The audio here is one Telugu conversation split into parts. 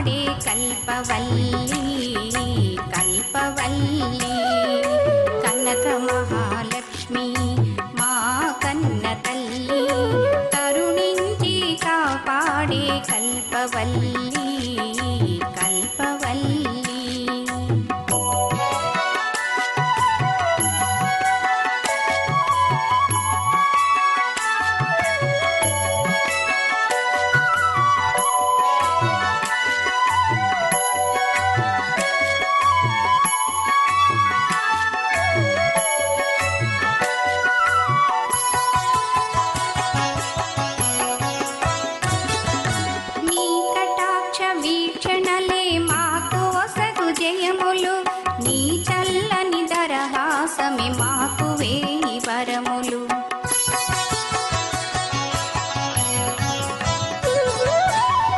కాపాడే కల్పవల్లి కల్పవల్లి కనక మహాలక్ష్మి మా కన్న తల్లి కరుణించి కాపాడే కల్పవల్లి కల్పవల్లి వీక్షణలే మాకు ఒసగు జయములు నీ చల్లని దరహాసమే మాకు వేయి వరములు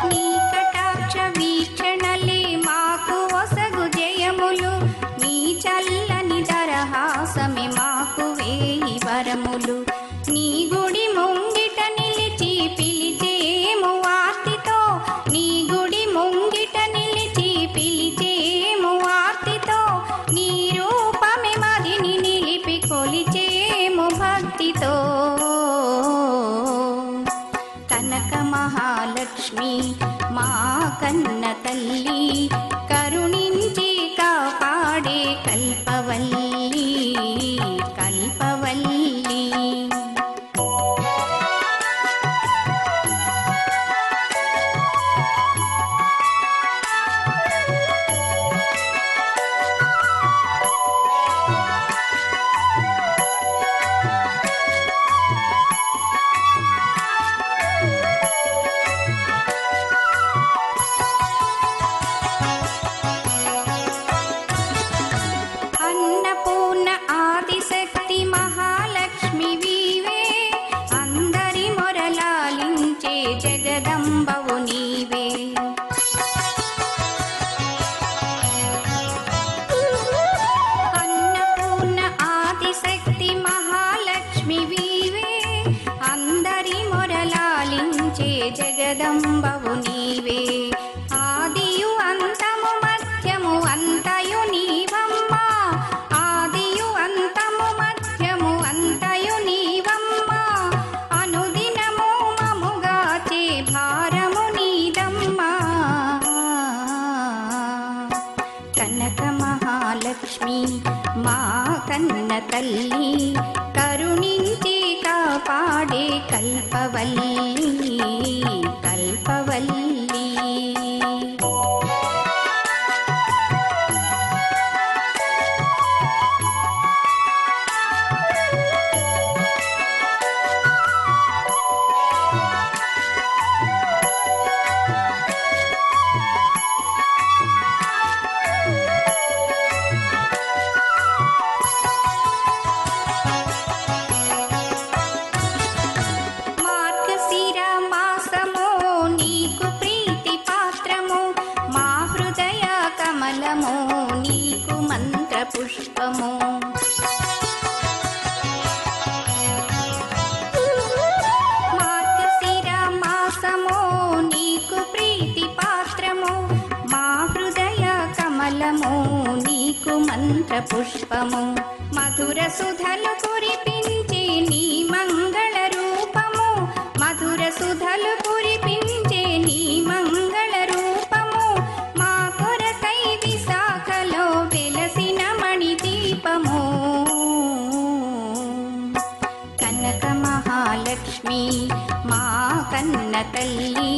నీ కటాక్ష వీక్షణలే మాకు ఒసగు జయములు నీ చల్లని దరహాసమే మాకు వేయి వరములు నీ గుడి ముంగిట నిలిచి పిలిచేము ఆర్తితో నీ గుడి ముంగిట నిలిచి పిలిచేము ఆర్తితో నీ రూపమే మదిని నిలిపి కొలిచేము భక్తితో కనక మహాలక్ష్మి మా కన్న తల్లి కరుణించి కాపాడే కల్పవల్లి కల్పవల్లి అన్నపూర్ణ ఆదిశక్తి మహాలక్ష్మి వీవే అందరి మొరలాలించే జగదంబవు నీవే అన్నపూర్ణ ఆదిశక్తి మహాలక్ష్మి వీవే అందరి మొరలాలించే జగదంబవు నీవే ఆదియు అంతము మధ్యము అంతయు నీవమ్మా ఆదియు అంతము మధ్యము అంతయు నీవమ్మా అనుదినము మముగాచే భారము నీదమ్మా కనక మహాలక్ష్మి మా కన్న తల్లి కరుణించి కాపాడే కల్పవల్లి కల్పవల్లి మార్గశిర మాసము నీకు ప్రీతి పాత్రము మా హృదయ కమలము నీకు మంత్ర పుష్పము మార్గశిర మాసము నీకు ప్రీతి పాత్రము మా హృదయ కమలము నీకు మంత్ర పుష్పము మధుర సుధలు కురిపించి నీ మంగళ రూపము మధుర సుధలు కురిపించే నీ మంగళ రూపము మా కొరకై విశాఖలో వెలసిన మణి దీపము కనక మహాలక్ష్మి మా కన్న తల్లి